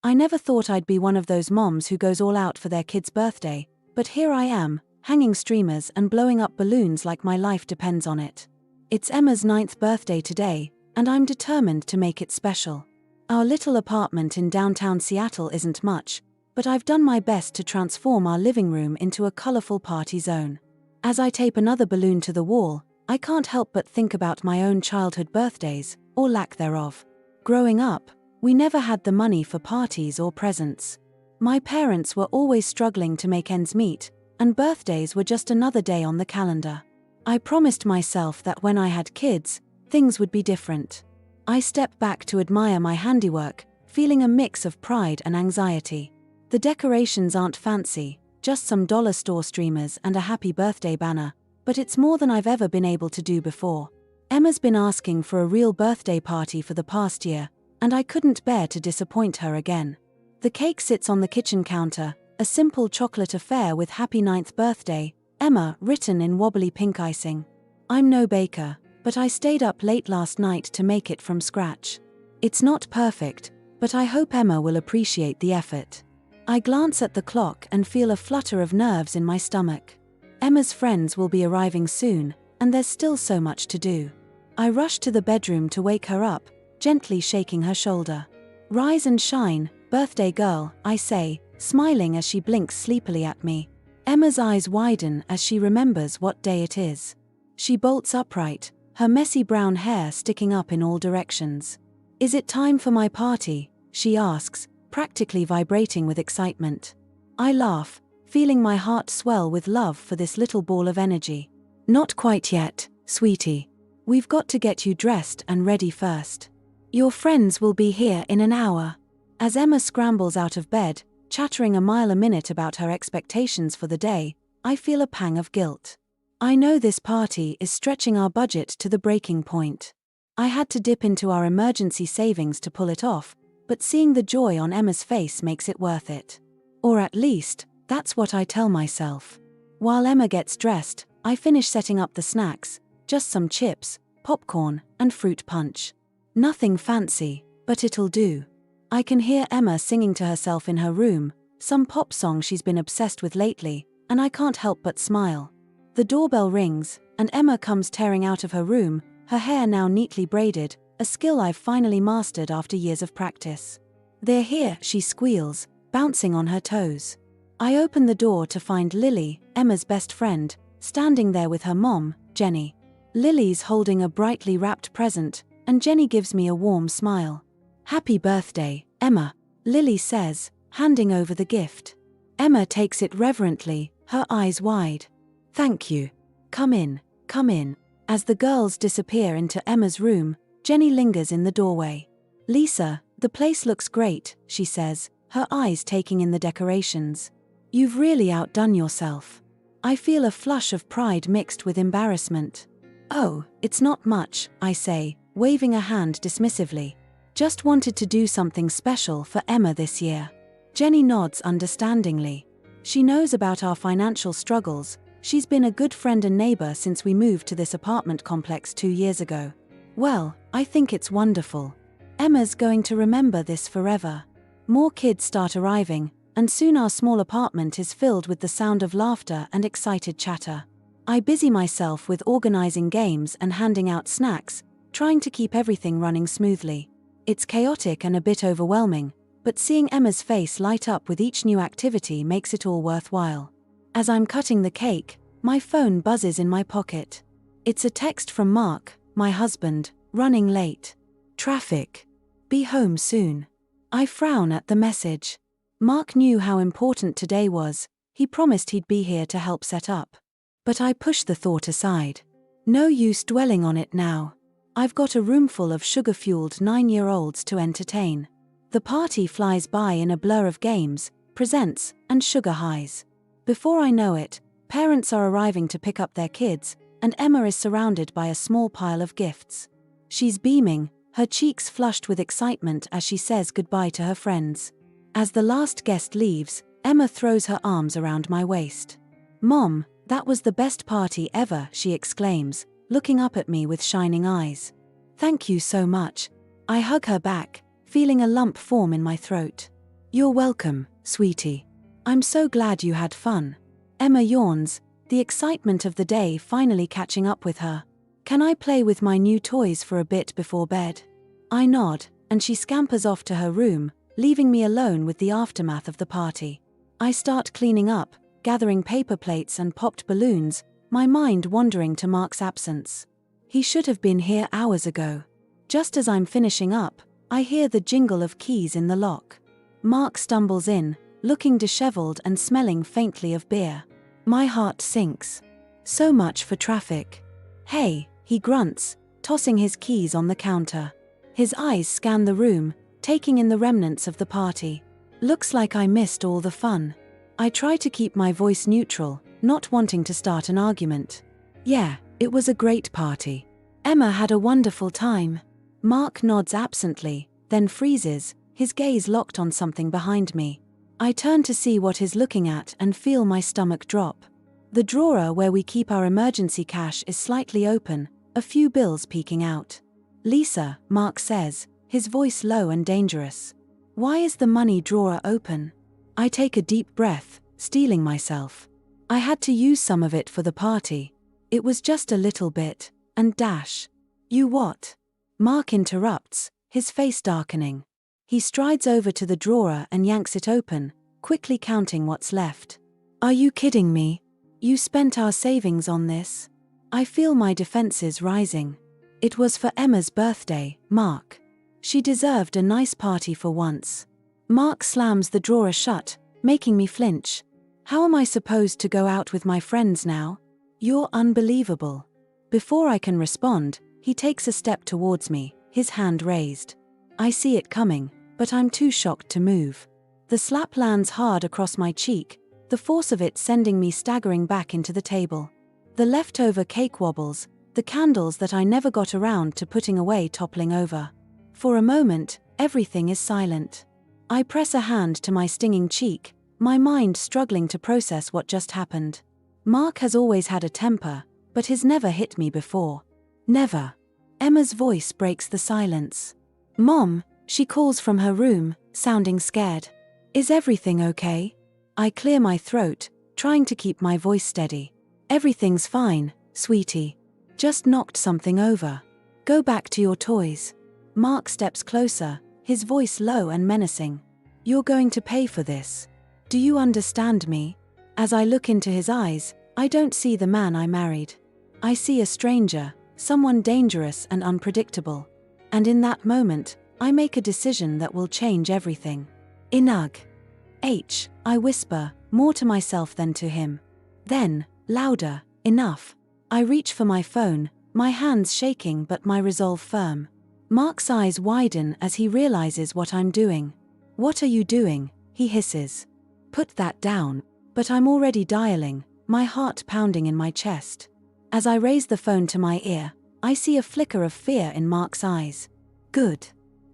I never thought I'd be one of those moms who goes all out for their kid's birthday, but here I am, hanging streamers and blowing up balloons like my life depends on it. It's Emma's 9th birthday today, and I'm determined to make it special. Our little apartment in downtown Seattle isn't much, but I've done my best to transform our living room into a colorful party zone. As I tape another balloon to the wall, I can't help but think about my own childhood birthdays, or lack thereof. Growing up, we never had the money for parties or presents. My parents were always struggling to make ends meet, and birthdays were just another day on the calendar. I promised myself that when I had kids, things would be different. I stepped back to admire my handiwork, feeling a mix of pride and anxiety. The decorations aren't fancy, just some dollar store streamers and a happy birthday banner, but it's more than I've ever been able to do before. Emma's been asking for a real birthday party for the past year, and I couldn't bear to disappoint her again. The cake sits on the kitchen counter, a simple chocolate affair with Happy 9th Birthday, Emma, written in wobbly pink icing. I'm no baker, but I stayed up late last night to make it from scratch. It's not perfect, but I hope Emma will appreciate the effort. I glance at the clock and feel a flutter of nerves in my stomach. Emma's friends will be arriving soon, and there's still so much to do. I rush to the bedroom to wake her up, gently shaking her shoulder. Rise and shine, birthday girl, I say, smiling as she blinks sleepily at me. Emma's eyes widen as she remembers what day it is. She bolts upright, her messy brown hair sticking up in all directions. Is it time for my party? She asks, practically vibrating with excitement. I laugh, feeling my heart swell with love for this little ball of energy. Not quite yet, sweetie. We've got to get you dressed and ready first. Your friends will be here in an hour. As Emma scrambles out of bed, chattering a mile a minute about her expectations for the day, I feel a pang of guilt. I know this party is stretching our budget to the breaking point. I had to dip into our emergency savings to pull it off, but seeing the joy on Emma's face makes it worth it. Or at least, that's what I tell myself. While Emma gets dressed, I finish setting up the snacks, just some chips, popcorn, and fruit punch. Nothing fancy, but it'll do. I can hear Emma singing to herself in her room, some pop song she's been obsessed with lately, and I can't help but smile. The doorbell rings, and Emma comes tearing out of her room, her hair now neatly braided, a skill I've finally mastered after years of practice. They're here, she squeals, bouncing on her toes. I open the door to find Lily, Emma's best friend, standing there with her mom, Jenny. Lily's holding a brightly wrapped present, and Jenny gives me a warm smile. Happy birthday, Emma, Lily says, handing over the gift. Emma takes it reverently, her eyes wide. Thank you. Come in, come in. As the girls disappear into Emma's room, Jenny lingers in the doorway. Lisa, the place looks great, she says, her eyes taking in the decorations. You've really outdone yourself. I feel a flush of pride mixed with embarrassment. Oh, it's not much, I say, waving a hand dismissively. Just wanted to do something special for Emma this year. Jenny nods understandingly. She knows about our financial struggles. She's been a good friend and neighbor since we moved to this apartment complex 2 years ago. Well, I think it's wonderful. Emma's going to remember this forever. More kids start arriving, and soon our small apartment is filled with the sound of laughter and excited chatter. I busy myself with organizing games and handing out snacks, trying to keep everything running smoothly. It's chaotic and a bit overwhelming, but seeing Emma's face light up with each new activity makes it all worthwhile. As I'm cutting the cake, my phone buzzes in my pocket. It's a text from Mark, my husband, running late. Traffic. Be home soon. I frown at the message. Mark knew how important today was. He promised he'd be here to help set up. But I push the thought aside. No use dwelling on it now. I've got a room full of sugar-fueled 9-year-olds to entertain. The party flies by in a blur of games, presents, and sugar highs. Before I know it, parents are arriving to pick up their kids, and Emma is surrounded by a small pile of gifts. She's beaming, her cheeks flushed with excitement as she says goodbye to her friends. As the last guest leaves, Emma throws her arms around my waist. Mom, that was the best party ever, she exclaims, looking up at me with shining eyes. Thank you so much. I hug her back, feeling a lump form in my throat. You're welcome, sweetie. I'm so glad you had fun. Emma yawns, the excitement of the day finally catching up with her. Can I play with my new toys for a bit before bed? I nod, and she scampers off to her room, leaving me alone with the aftermath of the party. I start cleaning up, gathering paper plates and popped balloons, my mind wandering to Mark's absence. He should have been here hours ago. Just as I'm finishing up, I hear the jingle of keys in the lock. Mark stumbles in, looking disheveled and smelling faintly of beer. My heart sinks. So much for traffic. Hey, he grunts, tossing his keys on the counter. His eyes scan the room, taking in the remnants of the party. Looks like I missed all the fun. I try to keep my voice neutral, not wanting to start an argument. Yeah, it was a great party. Emma had a wonderful time. Mark nods absently, then freezes, his gaze locked on something behind me. I turn to see what he's looking at and feel my stomach drop. The drawer where we keep our emergency cash is slightly open, a few bills peeking out. Lisa, Mark says, his voice low and dangerous. Why is the money drawer open? I take a deep breath, steeling myself. I had to use some of it for the party. It was just a little bit, and dash. You what? Mark interrupts, his face darkening. He strides over to the drawer and yanks it open, quickly counting what's left. Are you kidding me? You spent our savings on this? I feel my defenses rising. It was for Emma's birthday, Mark. She deserved a nice party for once. Mark slams the drawer shut, making me flinch. How am I supposed to go out with my friends now? You're unbelievable. Before I can respond, he takes a step towards me, his hand raised. I see it coming, but I'm too shocked to move. The slap lands hard across my cheek, the force of it sending me staggering back into the table. The leftover cake wobbles, the candles that I never got around to putting away toppling over. For a moment, everything is silent. I press a hand to my stinging cheek, my mind struggling to process what just happened. Mark has always had a temper, but he's never hit me before. Never. Emma's voice breaks the silence. Mom, she calls from her room, sounding scared. Is everything okay? I clear my throat, trying to keep my voice steady. Everything's fine, sweetie. Just knocked something over. Go back to your toys. Mark steps closer, his voice low and menacing. You're going to pay for this. Do you understand me? As I look into his eyes, I don't see the man I married. I see a stranger, someone dangerous and unpredictable. And in that moment, I make a decision that will change everything. Inug. I whisper, more to myself than to him. Then, louder, enough. I reach for my phone, my hands shaking but my resolve firm. Mark's eyes widen as he realizes what I'm doing. What are you doing? He hisses. Put that down. But I'm already dialing, my heart pounding in my chest. As I raise the phone to my ear, I see a flicker of fear in Mark's eyes. Good.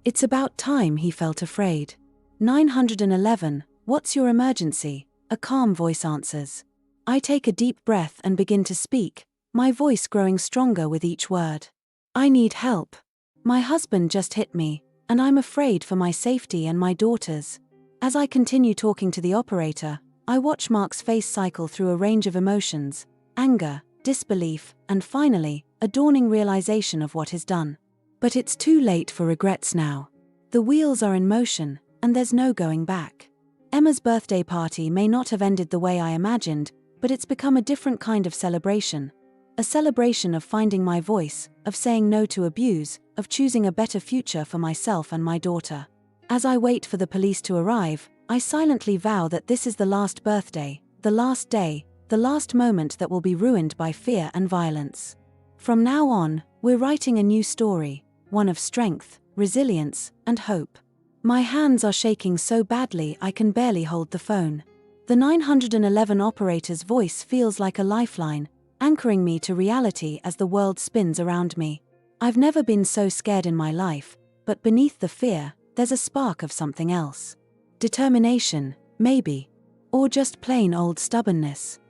It's about time he felt afraid. 911, what's your emergency? A calm voice answers. I take a deep breath and begin to speak, my voice growing stronger with each word. I need help. My husband just hit me, and I'm afraid for my safety and my daughter's. As I continue talking to the operator, I watch Mark's face cycle through a range of emotions, anger, disbelief, and finally, a dawning realization of what is done. But it's too late for regrets now. The wheels are in motion, and there's no going back. Emma's birthday party may not have ended the way I imagined, but it's become a different kind of celebration. A celebration of finding my voice, of saying no to abuse, of choosing a better future for myself and my daughter. As I wait for the police to arrive, I silently vow that this is the last birthday, the last day, the last moment that will be ruined by fear and violence. From now on, we're writing a new story, one of strength, resilience, and hope. My hands are shaking so badly I can barely hold the phone. The 911 operator's voice feels like a lifeline, anchoring me to reality as the world spins around me. I've never been so scared in my life, but beneath the fear, there's a spark of something else. Determination, maybe. Or just plain old stubbornness.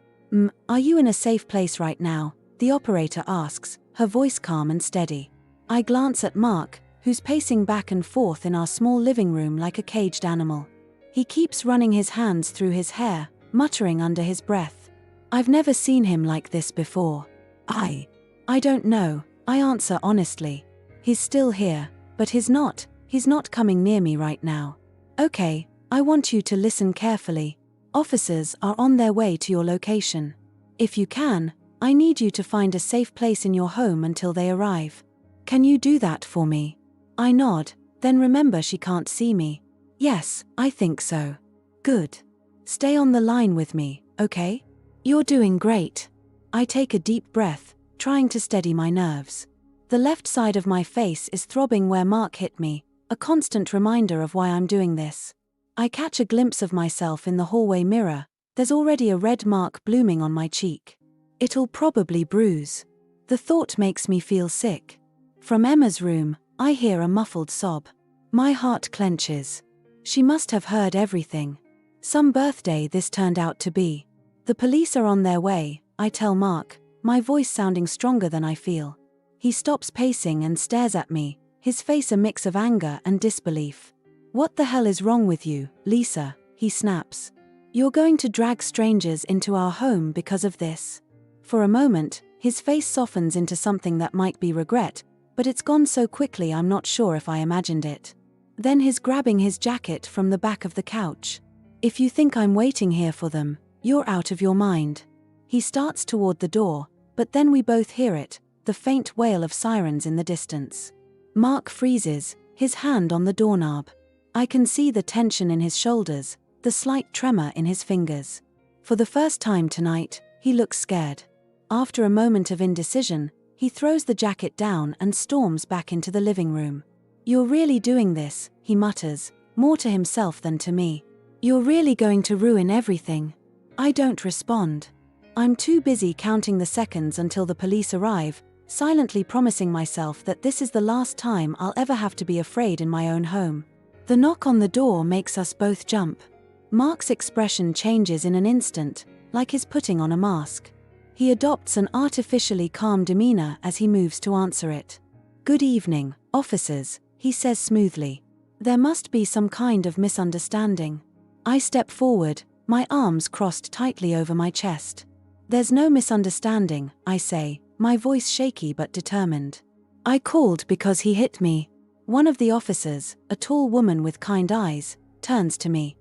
Are you in a safe place right now? The operator asks, her voice calm and steady. I glance at Mark, who's pacing back and forth in our small living room like a caged animal. He keeps running his hands through his hair, muttering under his breath. I've never seen him like this before. I don't know, I answer honestly. He's still here, but he's not coming near me right now. Okay, I want you to listen carefully. Officers are on their way to your location. If you can, I need you to find a safe place in your home until they arrive. Can you do that for me? I nod, then remember she can't see me. Yes, I think so. Good. Stay on the line with me, okay? You're doing great. I take a deep breath, trying to steady my nerves. The left side of my face is throbbing where Mark hit me, a constant reminder of why I'm doing this. I catch a glimpse of myself in the hallway mirror. There's already a red mark blooming on my cheek. It'll probably bruise. The thought makes me feel sick. From Emma's room, I hear a muffled sob. My heart clenches. She must have heard everything. Some birthday this turned out to be. The police are on their way, I tell Mark, my voice sounding stronger than I feel. He stops pacing and stares at me, his face a mix of anger and disbelief. What the hell is wrong with you, Lisa? He snaps. You're going to drag strangers into our home because of this? For a moment, his face softens into something that might be regret, but it's gone so quickly I'm not sure if I imagined it. Then he's grabbing his jacket from the back of the couch. If you think I'm waiting here for them, you're out of your mind. He starts toward the door, but then we both hear it, the faint wail of sirens in the distance. Mark freezes, his hand on the doorknob. I can see the tension in his shoulders, the slight tremor in his fingers. For the first time tonight, he looks scared. After a moment of indecision, he throws the jacket down and storms back into the living room. You're really doing this, he mutters, more to himself than to me. You're really going to ruin everything. I don't respond. I'm too busy counting the seconds until the police arrive, silently promising myself that this is the last time I'll ever have to be afraid in my own home. The knock on the door makes us both jump. Mark's expression changes in an instant, like he's putting on a mask. He adopts an artificially calm demeanor as he moves to answer it. Good evening, officers, he says smoothly. There must be some kind of misunderstanding. I step forward, my arms crossed tightly over my chest. There's no misunderstanding, I say, my voice shaky but determined. I called because he hit me. One of the officers, a tall woman with kind eyes, turns to me.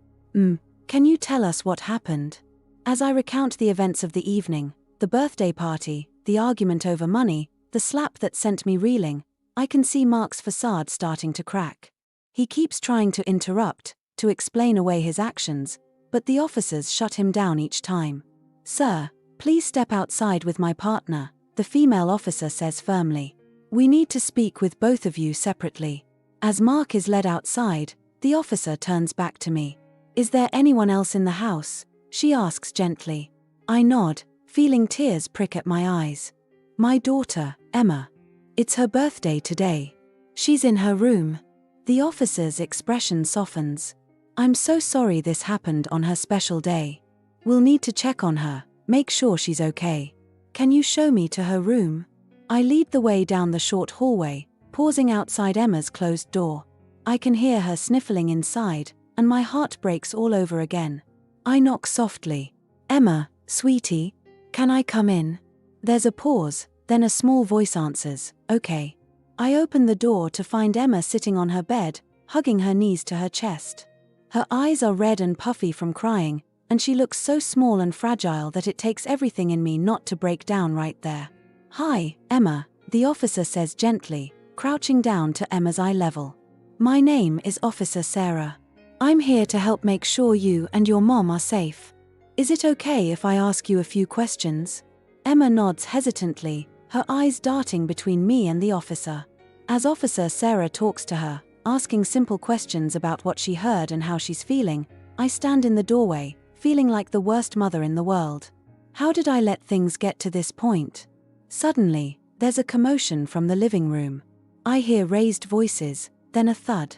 Can you tell us what happened? As I recount the events of the evening, the birthday party, the argument over money, the slap that sent me reeling, I can see Mark's facade starting to crack. He keeps trying to interrupt, to explain away his actions, but the officers shut him down each time. Sir, please step outside with my partner, the female officer says firmly. We need to speak with both of you separately. As Mark is led outside, the officer turns back to me. Is there anyone else in the house? She asks gently. I nod, feeling tears prick at my eyes. My daughter, Emma. It's her birthday today. She's in her room. The officer's expression softens. I'm so sorry this happened on her special day. We'll need to check on her, make sure she's okay. Can you show me to her room? I lead the way down the short hallway, pausing outside Emma's closed door. I can hear her sniffling inside, and my heart breaks all over again. I knock softly. Emma, sweetie, can I come in? There's a pause, then a small voice answers, okay. I open the door to find Emma sitting on her bed, hugging her knees to her chest. Her eyes are red and puffy from crying, and she looks so small and fragile that it takes everything in me not to break down right there. Hi, Emma, the officer says gently, crouching down to Emma's eye level. My name is Officer Sarah. I'm here to help make sure you and your mom are safe. Is it okay if I ask you a few questions? Emma nods hesitantly, her eyes darting between me and the officer. As Officer Sarah talks to her, asking simple questions about what she heard and how she's feeling, I stand in the doorway, feeling like the worst mother in the world. How did I let things get to this point? Suddenly, there's a commotion from the living room. I hear raised voices, then a thud.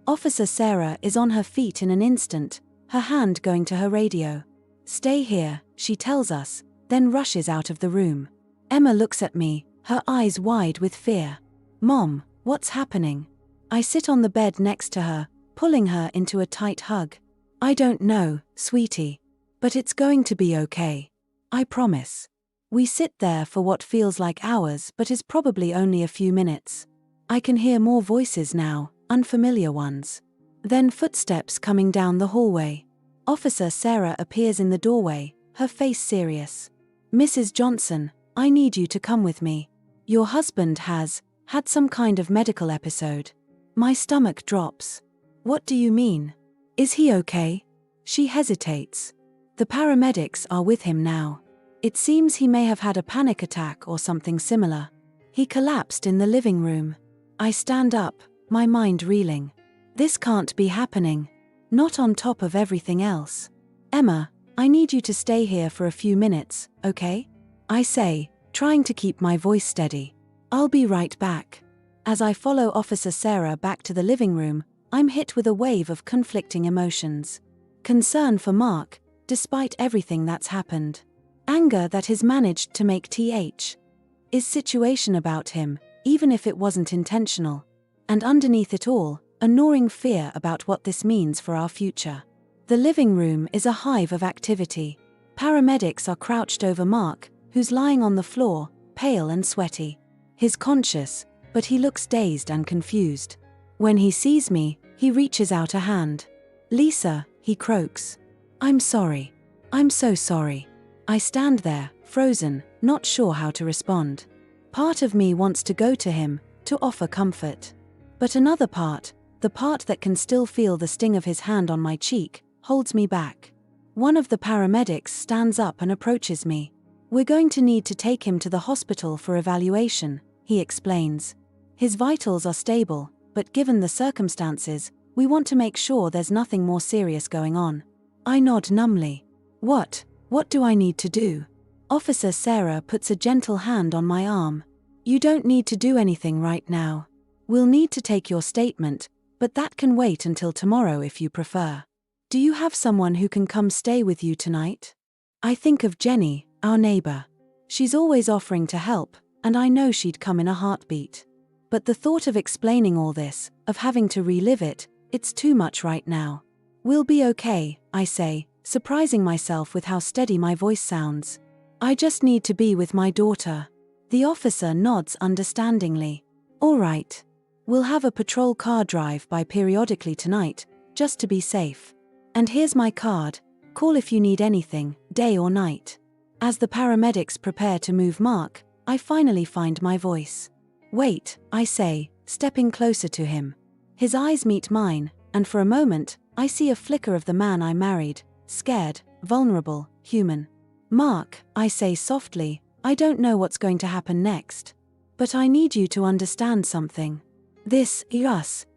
Officer Sarah is on her feet in an instant, her hand going to her radio. Stay here, she tells us, then rushes out of the room. Emma looks at me, her eyes wide with fear. Mom, what's happening? I sit on the bed next to her, pulling her into a tight hug. I don't know, sweetie. But it's going to be okay. I promise. We sit there for what feels like hours but is probably only a few minutes. I can hear more voices now, unfamiliar ones. Then footsteps coming down the hallway. Officer Sarah appears in the doorway, her face serious. Mrs. Johnson, I need you to come with me. Your husband has had some kind of medical episode. My stomach drops. What do you mean? Is he okay? She hesitates. The paramedics are with him now. It seems he may have had a panic attack or something similar. He collapsed in the living room. I stand up, my mind reeling. This can't be happening. Not on top of everything else. Emma, I need you to stay here for a few minutes, okay? I say, trying to keep my voice steady. I'll be right back. As I follow Officer Sarah back to the living room, I'm hit with a wave of conflicting emotions. Concern for Mark, despite everything that's happened. Anger that he's managed to make his situation about him, even if it wasn't intentional. And underneath it all, a gnawing fear about what this means for our future. The living room is a hive of activity. Paramedics are crouched over Mark, who's lying on the floor, pale and sweaty. He's conscious, but he looks dazed and confused. When he sees me, he reaches out a hand. Lisa, he croaks. I'm sorry. I'm so sorry. I stand there, frozen, not sure how to respond. Part of me wants to go to him, to offer comfort. But another part, the part that can still feel the sting of his hand on my cheek, holds me back. One of the paramedics stands up and approaches me. We're going to need to take him to the hospital for evaluation, he explains. His vitals are stable, but given the circumstances, we want to make sure there's nothing more serious going on. I nod numbly. What do I need to do? Officer Sarah puts a gentle hand on my arm. You don't need to do anything right now. We'll need to take your statement, but that can wait until tomorrow if you prefer. Do you have someone who can come stay with you tonight? I think of Jenny, our neighbor. She's always offering to help, and I know she'd come in a heartbeat. But the thought of explaining all this, of having to relive it, it's too much right now. We'll be okay, I say, surprising myself with how steady my voice sounds. I just need to be with my daughter. The officer nods understandingly. All right. We'll have a patrol car drive by periodically tonight, just to be safe. And here's my card. Call if you need anything, day or night. As the paramedics prepare to move Mark, I finally find my voice. Wait, I say, stepping closer to him. His eyes meet mine, and for a moment, I see a flicker of the man I married, scared, vulnerable, human. Mark, I say softly, I don't know what's going to happen next. But I need you to understand something.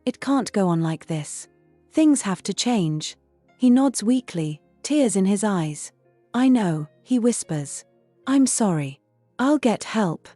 It can't go on like this. Things have to change. He nods weakly, tears in his eyes. I know, he whispers. I'm sorry. I'll get help.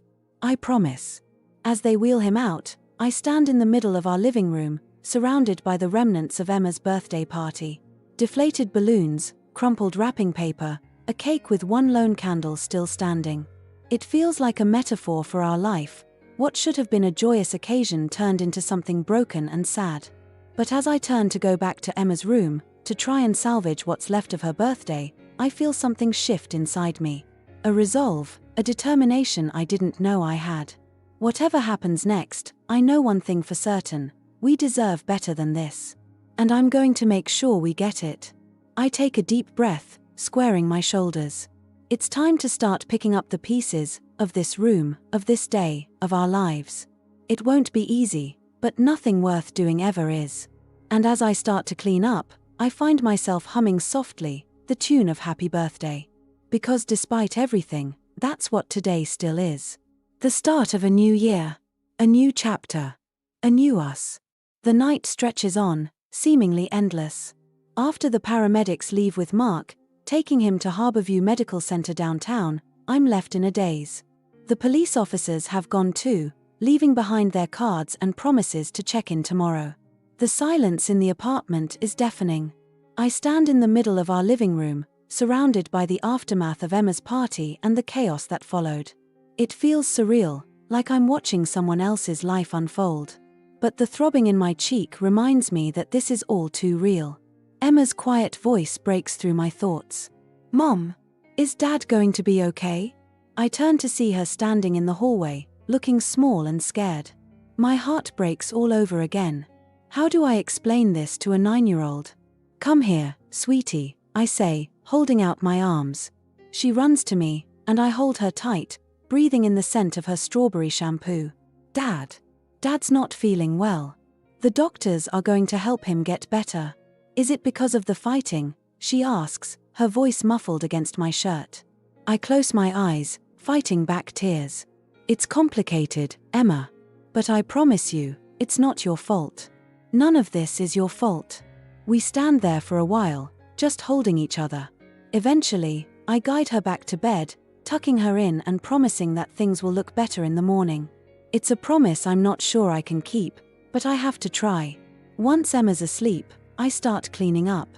I promise. As they wheel him out, I stand in the middle of our living room, surrounded by the remnants of Emma's birthday party. Deflated balloons, crumpled wrapping paper, a cake with one lone candle still standing. It feels like a metaphor for our life. What should have been a joyous occasion turned into something broken and sad. But as I turn to go back to Emma's room, to try and salvage what's left of her birthday, I feel something shift inside me. A resolve, a determination I didn't know I had. Whatever happens next, I know one thing for certain: we deserve better than this. And I'm going to make sure we get it. I take a deep breath, squaring my shoulders. It's time to start picking up the pieces of this room, of this day, of our lives. It won't be easy, but nothing worth doing ever is. And as I start to clean up, I find myself humming softly, the tune of Happy Birthday. Because despite everything, that's what today still is. The start of a new year. A new chapter. A new us. The night stretches on, seemingly endless. After the paramedics leave with Mark, taking him to Harborview Medical Center downtown, I'm left in a daze. The police officers have gone too, leaving behind their cards and promises to check in tomorrow. The silence in the apartment is deafening. I stand in the middle of our living room, surrounded by the aftermath of Emma's party and the chaos that followed. It feels surreal, like I'm watching someone else's life unfold. But the throbbing in my cheek reminds me that this is all too real. Emma's quiet voice breaks through my thoughts. Mom, is Dad going to be okay? I turn to see her standing in the hallway, looking small and scared. My heart breaks all over again. How do I explain this to a 9-year-old? Come here, sweetie, I say, holding out my arms. She runs to me, and I hold her tight, breathing in the scent of her strawberry shampoo. Dad's not feeling well. The doctors are going to help him get better. Is it because of the fighting? She asks, her voice muffled against my shirt. I close my eyes, fighting back tears. It's complicated, Emma. But I promise you, it's not your fault. None of this is your fault. We stand there for a while, just holding each other. Eventually, I guide her back to bed, tucking her in and promising that things will look better in the morning. It's a promise I'm not sure I can keep, but I have to try. Once Emma's asleep, I start cleaning up.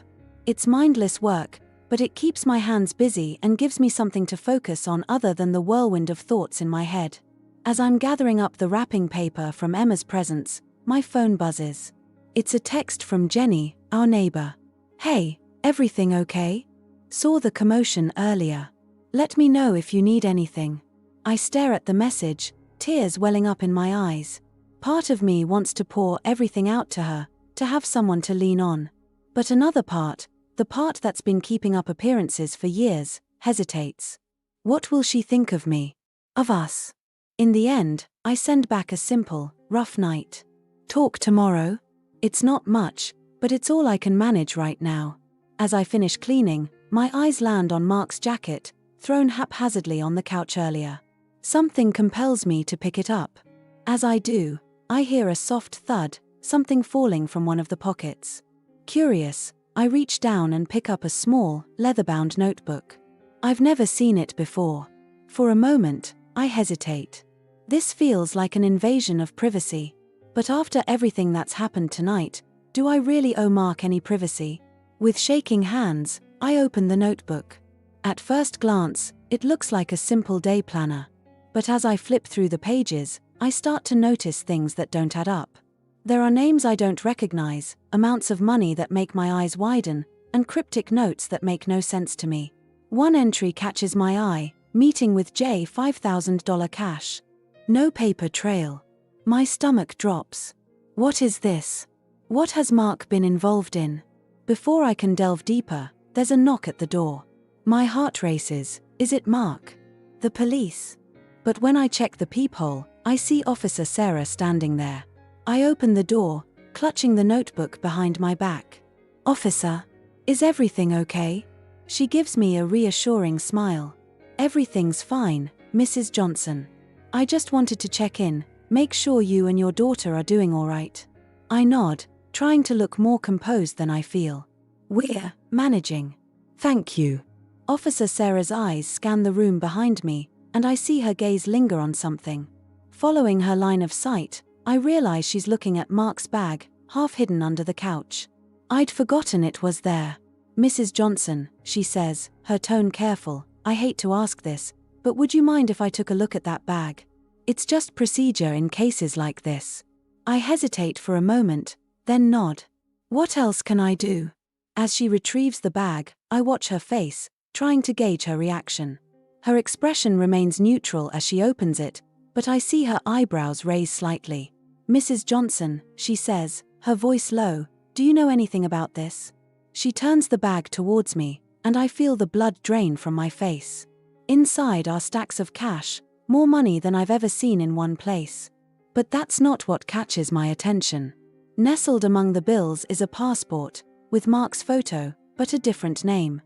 It's mindless work, but it keeps my hands busy and gives me something to focus on other than the whirlwind of thoughts in my head. As I'm gathering up the wrapping paper from Emma's presents, my phone buzzes. It's a text from Jenny, our neighbor. Hey, everything okay? Saw the commotion earlier. Let me know if you need anything. I stare at the message, tears welling up in my eyes. Part of me wants to pour everything out to her, to have someone to lean on. But another part, the part that's been keeping up appearances for years, hesitates. What will she think of me? Of us? In the end, I send back a simple, rough night. Talk tomorrow? It's not much, but it's all I can manage right now. As I finish cleaning, my eyes land on Mark's jacket, thrown haphazardly on the couch earlier. Something compels me to pick it up. As I do, I hear a soft thud, something falling from one of the pockets. Curious, I reach down and pick up a small, leather-bound notebook. I've never seen it before. For a moment, I hesitate. This feels like an invasion of privacy. But after everything that's happened tonight, do I really owe Mark any privacy? With shaking hands, I open the notebook. At first glance, it looks like a simple day planner. But as I flip through the pages, I start to notice things that don't add up. There are names I don't recognize, amounts of money that make my eyes widen, and cryptic notes that make no sense to me. One entry catches my eye, meeting with Jay, $5,000 cash. No paper trail. My stomach drops. What is this? What has Mark been involved in? Before I can delve deeper, there's a knock at the door. My heart races. Is it Mark? The police? But when I check the peephole, I see Officer Sarah standing there. I open the door, clutching the notebook behind my back. Officer, is everything okay? She gives me a reassuring smile. Everything's fine, Mrs. Johnson. I just wanted to check in, make sure you and your daughter are doing all right. I nod, trying to look more composed than I feel. We're managing. Thank you. Officer Sarah's eyes scan the room behind me, and I see her gaze linger on something. Following her line of sight, I realize she's looking at Mark's bag, half hidden under the couch. I'd forgotten it was there. Mrs. Johnson, she says, her tone careful, I hate to ask this, but would you mind if I took a look at that bag? It's just procedure in cases like this. I hesitate for a moment, then nod. What else can I do? As she retrieves the bag, I watch her face, trying to gauge her reaction. Her expression remains neutral as she opens it, but I see her eyebrows raise slightly. Mrs. Johnson, she says, her voice low, do you know anything about this? She turns the bag towards me, and I feel the blood drain from my face. Inside are stacks of cash, more money than I've ever seen in one place. But that's not what catches my attention. Nestled among the bills is a passport, with Mark's photo, but a different name.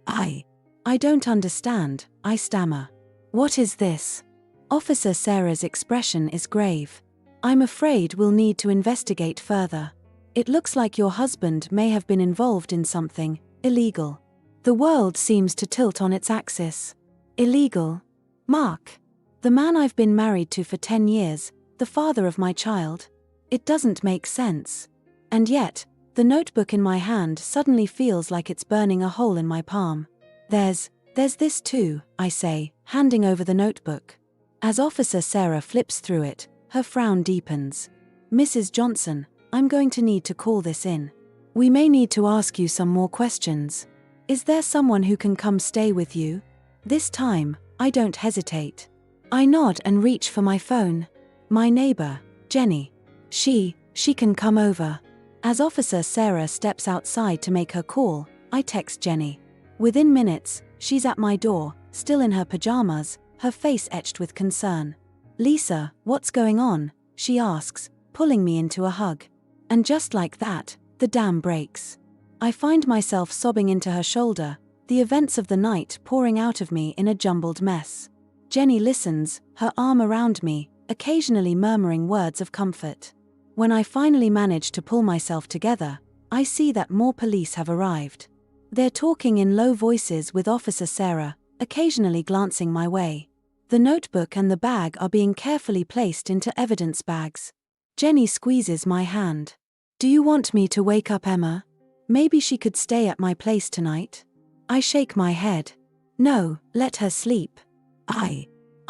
I don't understand, I stammer. What is this? Officer Sarah's expression is grave. I'm afraid we'll need to investigate further. It looks like your husband may have been involved in something illegal. The world seems to tilt on its axis. Illegal? Mark? The man I've been married to for 10 years, the father of my child? It doesn't make sense. And yet, the notebook in my hand suddenly feels like it's burning a hole in my palm. There's this too, I say, handing over the notebook. As Officer Sarah flips through it, her frown deepens. Mrs. Johnson, I'm going to need to call this in. We may need to ask you some more questions. Is there someone who can come stay with you? This time, I don't hesitate. I nod and reach for my phone. My neighbor, Jenny. She can come over. As Officer Sarah steps outside to make her call, I text Jenny. Within minutes, she's at my door, still in her pajamas, her face etched with concern. Lisa, what's going on? She asks, pulling me into a hug. And just like that, the dam breaks. I find myself sobbing into her shoulder, the events of the night pouring out of me in a jumbled mess. Jenny listens, her arm around me, occasionally murmuring words of comfort. When I finally manage to pull myself together, I see that more police have arrived. They're talking in low voices with Officer Sarah, occasionally glancing my way. The notebook and the bag are being carefully placed into evidence bags. Jenny squeezes my hand. Do you want me to wake up Emma? Maybe she could stay at my place tonight? I shake my head. No, let her sleep. I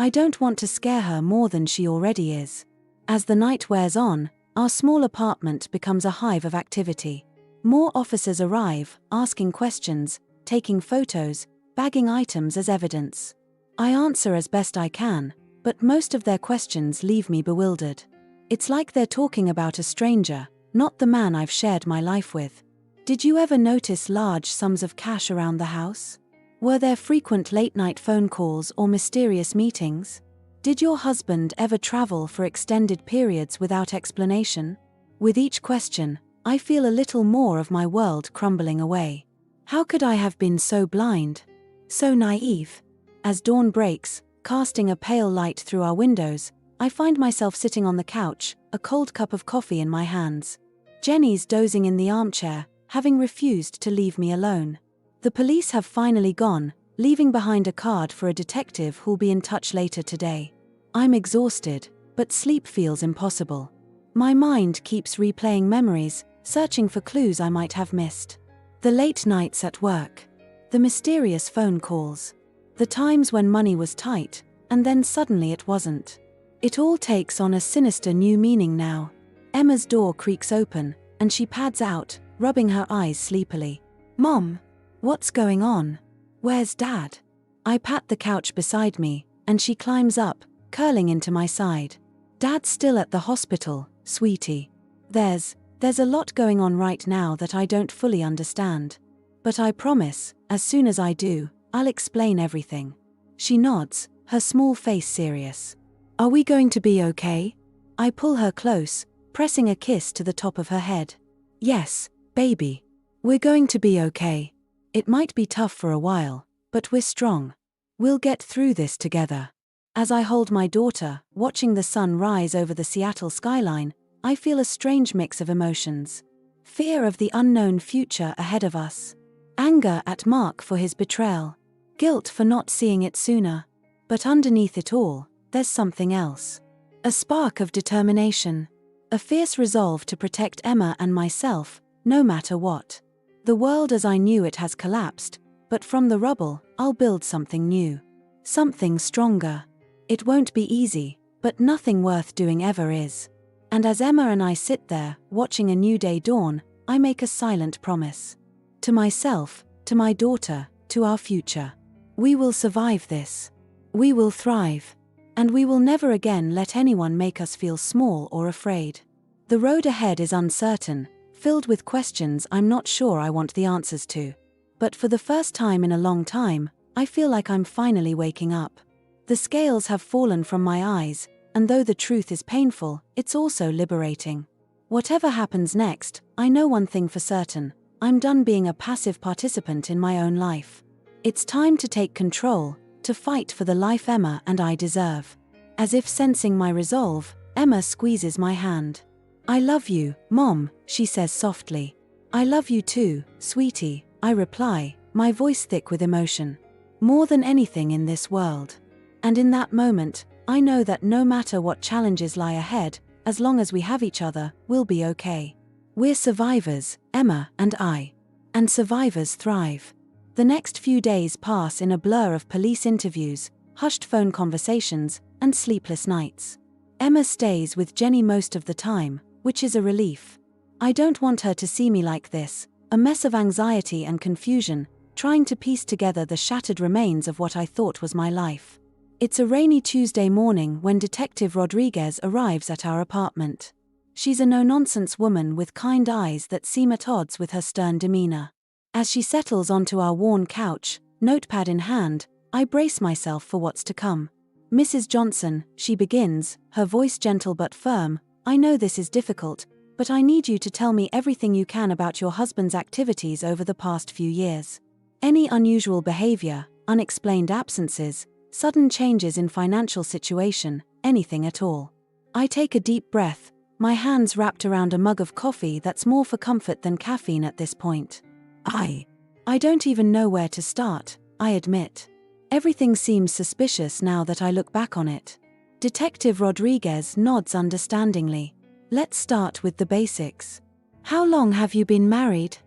don't want to scare her more than she already is. As the night wears on, our small apartment becomes a hive of activity. More officers arrive, asking questions, taking photos, bagging items as evidence. I answer as best I can, but most of their questions leave me bewildered. It's like they're talking about a stranger, not the man I've shared my life with. Did you ever notice large sums of cash around the house? Were there frequent late-night phone calls or mysterious meetings? Did your husband ever travel for extended periods without explanation? With each question, I feel a little more of my world crumbling away. How could I have been so blind? So naive? As dawn breaks, casting a pale light through our windows, I find myself sitting on the couch, a cold cup of coffee in my hands. Jenny's dozing in the armchair, having refused to leave me alone. The police have finally gone, leaving behind a card for a detective who'll be in touch later today. I'm exhausted, but sleep feels impossible. My mind keeps replaying memories, searching for clues I might have missed. The late nights at work. The mysterious phone calls. The times when money was tight, and then suddenly it wasn't. It all takes on a sinister new meaning now. Emma's door creaks open, and she pads out, rubbing her eyes sleepily. Mom! What's going on? Where's Dad? I pat the couch beside me, and she climbs up, curling into my side. Dad's still at the hospital, sweetie. There's a lot going on right now that I don't fully understand. But I promise, as soon as I do, I'll explain everything. She nods, her small face serious. Are we going to be okay? I pull her close, pressing a kiss to the top of her head. Yes, baby. We're going to be okay. It might be tough for a while, but we're strong. We'll get through this together. As I hold my daughter, watching the sun rise over the Seattle skyline, I feel a strange mix of emotions. Fear of the unknown future ahead of us. Anger at Mark for his betrayal. Guilt for not seeing it sooner. But underneath it all, there's something else. A spark of determination. A fierce resolve to protect Emma and myself, no matter what. The world as I knew it has collapsed, but from the rubble, I'll build something new. Something stronger. It won't be easy, but nothing worth doing ever is. And as Emma and I sit there, watching a new day dawn, I make a silent promise. To myself, to my daughter, to our future. We will survive this. We will thrive. And we will never again let anyone make us feel small or afraid. The road ahead is uncertain, filled with questions I'm not sure I want the answers to. But for the first time in a long time, I feel like I'm finally waking up. The scales have fallen from my eyes, and though the truth is painful, it's also liberating. Whatever happens next, I know one thing for certain: I'm done being a passive participant in my own life. It's time to take control, to fight for the life Emma and I deserve. As if sensing my resolve, Emma squeezes my hand. I love you, Mom, she says softly. I love you too, sweetie, I reply, my voice thick with emotion. More than anything in this world. And in that moment, I know that no matter what challenges lie ahead, as long as we have each other, we'll be okay. We're survivors, Emma and I. And survivors thrive. The next few days pass in a blur of police interviews, hushed phone conversations, and sleepless nights. Emma stays with Jenny most of the time, which is a relief. I don't want her to see me like this, a mess of anxiety and confusion, trying to piece together the shattered remains of what I thought was my life. It's a rainy Tuesday morning when Detective Rodriguez arrives at our apartment. She's a no-nonsense woman with kind eyes that seem at odds with her stern demeanor. As she settles onto our worn couch, notepad in hand, I brace myself for what's to come. "Mrs. Johnson," she begins, her voice gentle but firm, "I know this is difficult, but I need you to tell me everything you can about your husband's activities over the past few years. Any unusual behavior, unexplained absences, sudden changes in financial situation, anything at all." I take a deep breath, my hands wrapped around a mug of coffee that's more for comfort than caffeine at this point. I don't even know where to start, I admit. Everything seems suspicious now that I look back on it. Detective Rodriguez nods understandingly. "Let's start with the basics. How long have you been married?"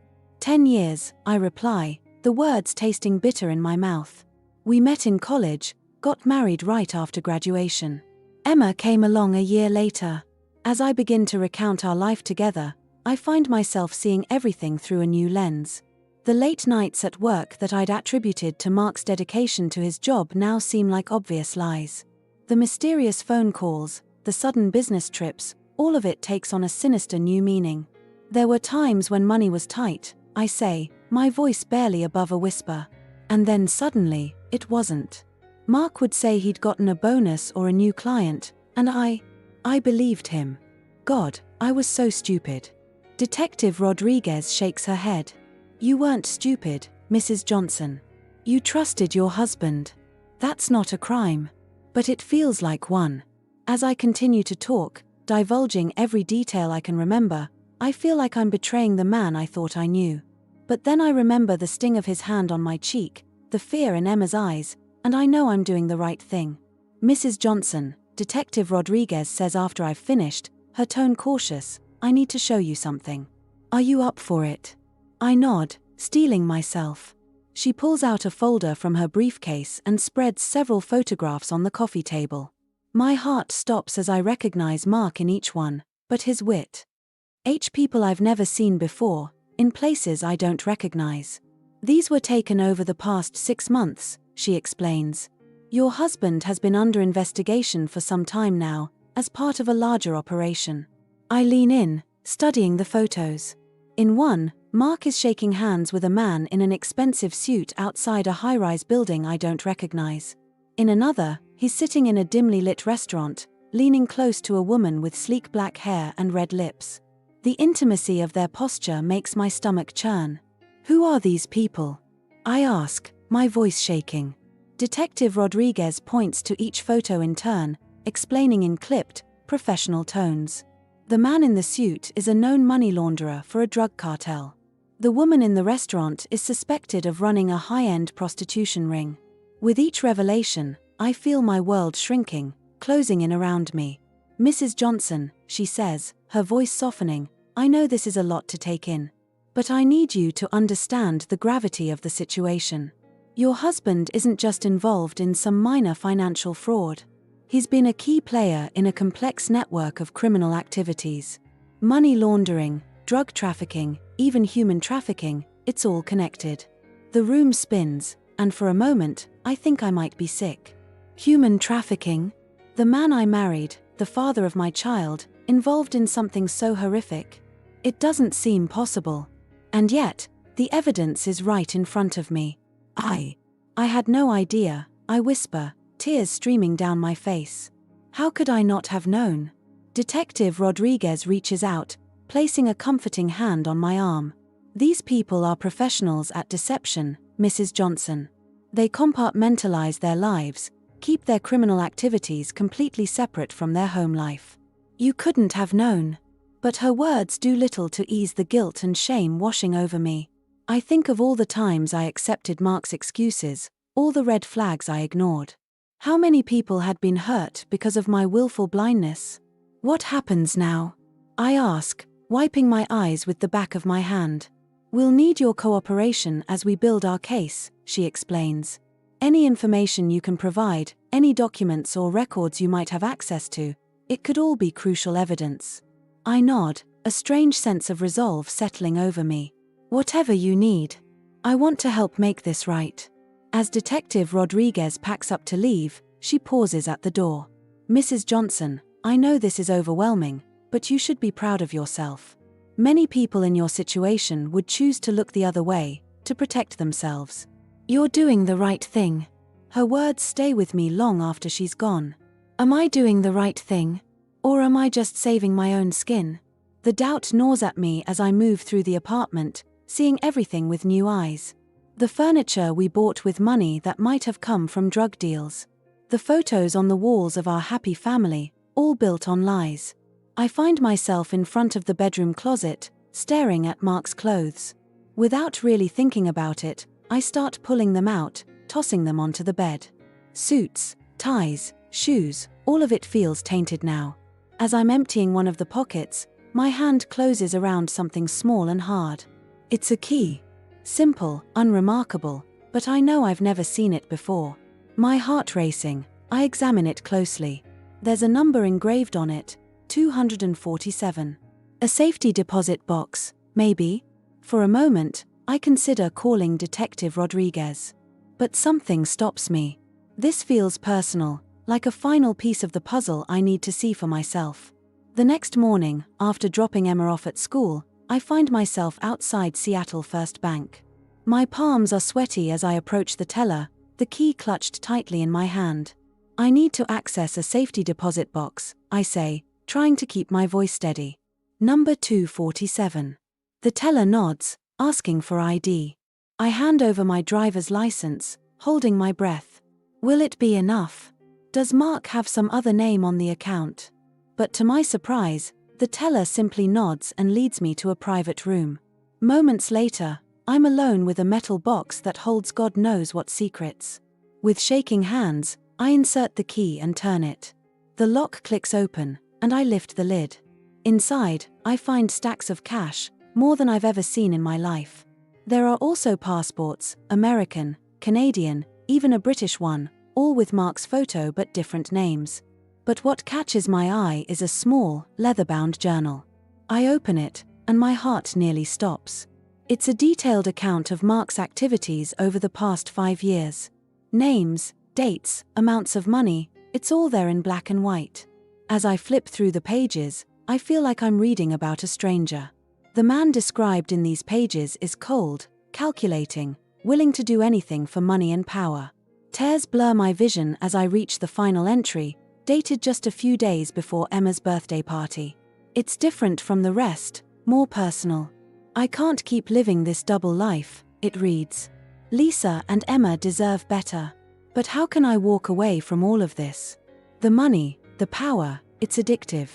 10 years, I reply, the words tasting bitter in my mouth. "We met in college, got married right after graduation. Emma came along a year later." As I begin to recount our life together, I find myself seeing everything through a new lens. The late nights at work that I'd attributed to Mark's dedication to his job now seem like obvious lies. The mysterious phone calls, the sudden business trips, all of it takes on a sinister new meaning. "There were times when money was tight," I say, my voice barely above a whisper. And then suddenly, it wasn't. Mark would say he'd gotten a bonus or a new client, and I believed him. God, I was so stupid. Detective Rodriguez shakes her head. "You weren't stupid, Mrs. Johnson. You trusted your husband. That's not a crime. But it feels like one." As I continue to talk, divulging every detail I can remember, I feel like I'm betraying the man I thought I knew. But then I remember the sting of his hand on my cheek, the fear in Emma's eyes, and I know I'm doing the right thing. "Mrs. Johnson," Detective Rodriguez says after I've finished, her tone cautious, "I need to show you something. Are you up for it?" I nod, steeling myself. She pulls out a folder from her briefcase and spreads several photographs on the coffee table. My heart stops as I recognize Mark in each one, but his wit. People I've never seen before, in places I don't recognize. "These were taken over the past 6 months, she explains. "Your husband has been under investigation for some time now, as part of a larger operation." I lean in, studying the photos. In one, Mark is shaking hands with a man in an expensive suit outside a high-rise building I don't recognize. In another, he's sitting in a dimly lit restaurant, leaning close to a woman with sleek black hair and red lips. The intimacy of their posture makes my stomach churn. "Who are these people?" I ask, my voice shaking. Detective Rodriguez points to each photo in turn, explaining in clipped, professional tones. "The man in the suit is a known money launderer for a drug cartel. The woman in the restaurant is suspected of running a high-end prostitution ring." With each revelation, I feel my world shrinking, closing in around me. "Mrs. Johnson," she says, her voice softening, "I know this is a lot to take in. But I need you to understand the gravity of the situation. Your husband isn't just involved in some minor financial fraud. He's been a key player in a complex network of criminal activities. Money laundering, drug trafficking, even human trafficking, it's all connected." The room spins, and for a moment, I think I might be sick. Human trafficking? The man I married, the father of my child, involved in something so horrific? It doesn't seem possible. And yet, the evidence is right in front of me. I had no idea, I whisper, tears streaming down my face. How could I not have known? Detective Rodriguez reaches out, placing a comforting hand on my arm. "These people are professionals at deception, Mrs. Johnson. They compartmentalize their lives, keep their criminal activities completely separate from their home life. You couldn't have known." But her words do little to ease the guilt and shame washing over me. I think of all the times I accepted Mark's excuses, all the red flags I ignored. How many people had been hurt because of my willful blindness? "What happens now?" I ask, wiping my eyes with the back of my hand. "We'll need your cooperation as we build our case," she explains. "Any information you can provide, any documents or records you might have access to, it could all be crucial evidence." I nod, a strange sense of resolve settling over me. Whatever you need. I want to help make this right. As Detective Rodriguez packs up to leave, she pauses at the door. Mrs. Johnson, I know this is overwhelming, but you should be proud of yourself. Many people in your situation would choose to look the other way, to protect themselves. You're doing the right thing. Her words stay with me long after she's gone. Am I doing the right thing? Or am I just saving my own skin? The doubt gnaws at me as I move through the apartment, seeing everything with new eyes. The furniture we bought with money that might have come from drug deals. The photos on the walls of our happy family, all built on lies. I find myself in front of the bedroom closet, staring at Mark's clothes. Without really thinking about it, I start pulling them out, tossing them onto the bed. Suits, ties, shoes, all of it feels tainted now. As I'm emptying one of the pockets, my hand closes around something small and hard. It's a key. Simple, unremarkable, but I know I've never seen it before. My heart racing, I examine it closely. There's a number engraved on it, 247. A safety deposit box, maybe? For a moment, I consider calling Detective Rodriguez. But something stops me. This feels personal, like a final piece of the puzzle I need to see for myself. The next morning, after dropping Emma off at school, I find myself outside Seattle First Bank. My palms are sweaty as I approach the teller, the key clutched tightly in my hand. I need to access a safety deposit box, I say, trying to keep my voice steady. Number 247. The teller nods, asking for ID. I hand over my driver's license, holding my breath. Will it be enough? Does Mark have some other name on the account? But to my surprise, the teller simply nods and leads me to a private room. Moments later, I'm alone with a metal box that holds God knows what secrets. With shaking hands, I insert the key and turn it. The lock clicks open, and I lift the lid. Inside, I find stacks of cash, more than I've ever seen in my life. There are also passports, American, Canadian, even a British one, all with Mark's photo but different names. But what catches my eye is a small, leather-bound journal. I open it, and my heart nearly stops. It's a detailed account of Mark's activities over the past 5 years. Names, dates, amounts of money, it's all there in black and white. As I flip through the pages, I feel like I'm reading about a stranger. The man described in these pages is cold, calculating, willing to do anything for money and power. Tears blur my vision as I reach the final entry, dated just a few days before Emma's birthday party. It's different from the rest, more personal. I can't keep living this double life, it reads. Lisa and Emma deserve better. But how can I walk away from all of this? The money, the power, it's addictive.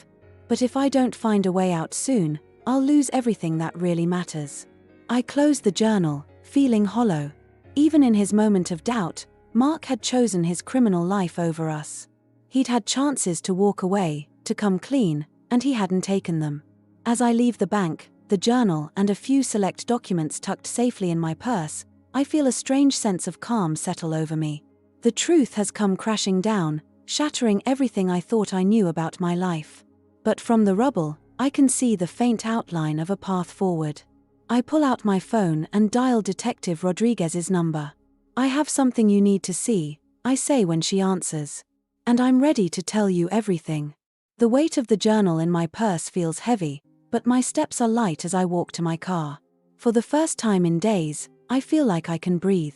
But if I don't find a way out soon, I'll lose everything that really matters. I close the journal, feeling hollow. Even in his moment of doubt, Mark had chosen his criminal life over us. He'd had chances to walk away, to come clean, and he hadn't taken them. As I leave the bank, the journal and a few select documents tucked safely in my purse, I feel a strange sense of calm settle over me. The truth has come crashing down, shattering everything I thought I knew about my life. But from the rubble, I can see the faint outline of a path forward. I pull out my phone and dial Detective Rodriguez's number. I have something you need to see, I say when she answers. And I'm ready to tell you everything. The weight of the journal in my purse feels heavy, but my steps are light as I walk to my car. For the first time in days, I feel like I can breathe.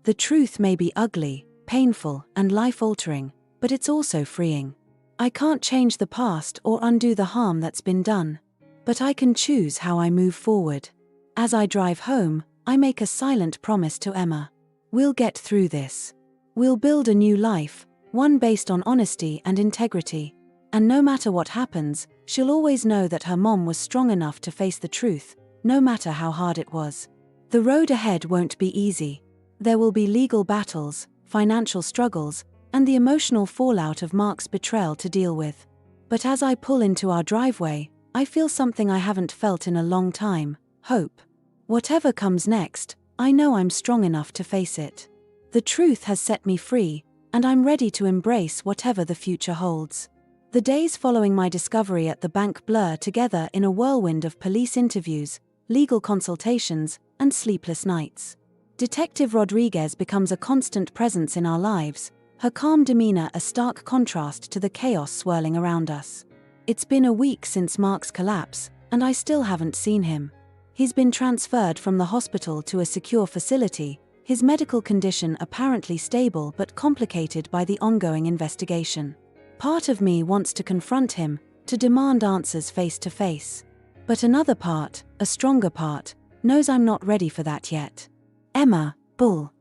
The truth may be ugly, painful, and life-altering, but it's also freeing. I can't change the past or undo the harm that's been done. But I can choose how I move forward. As I drive home, I make a silent promise to Emma. We'll get through this. We'll build a new life, one based on honesty and integrity. And no matter what happens, she'll always know that her mom was strong enough to face the truth, no matter how hard it was. The road ahead won't be easy. There will be legal battles, financial struggles, and the emotional fallout of Mark's betrayal to deal with. But as I pull into our driveway, I feel something I haven't felt in a long time: hope. Whatever comes next, I know I'm strong enough to face it. The truth has set me free, and I'm ready to embrace whatever the future holds. The days following my discovery at the bank blur together in a whirlwind of police interviews, legal consultations, and sleepless nights. Detective Rodriguez becomes a constant presence in our lives, her calm demeanor a stark contrast to the chaos swirling around us. It's been a week since Mark's collapse, and I still haven't seen him. He's been transferred from the hospital to a secure facility, his medical condition apparently stable but complicated by the ongoing investigation. Part of me wants to confront him, to demand answers face to face. But another part, a stronger part, knows I'm not ready for that yet. Emma, Bull.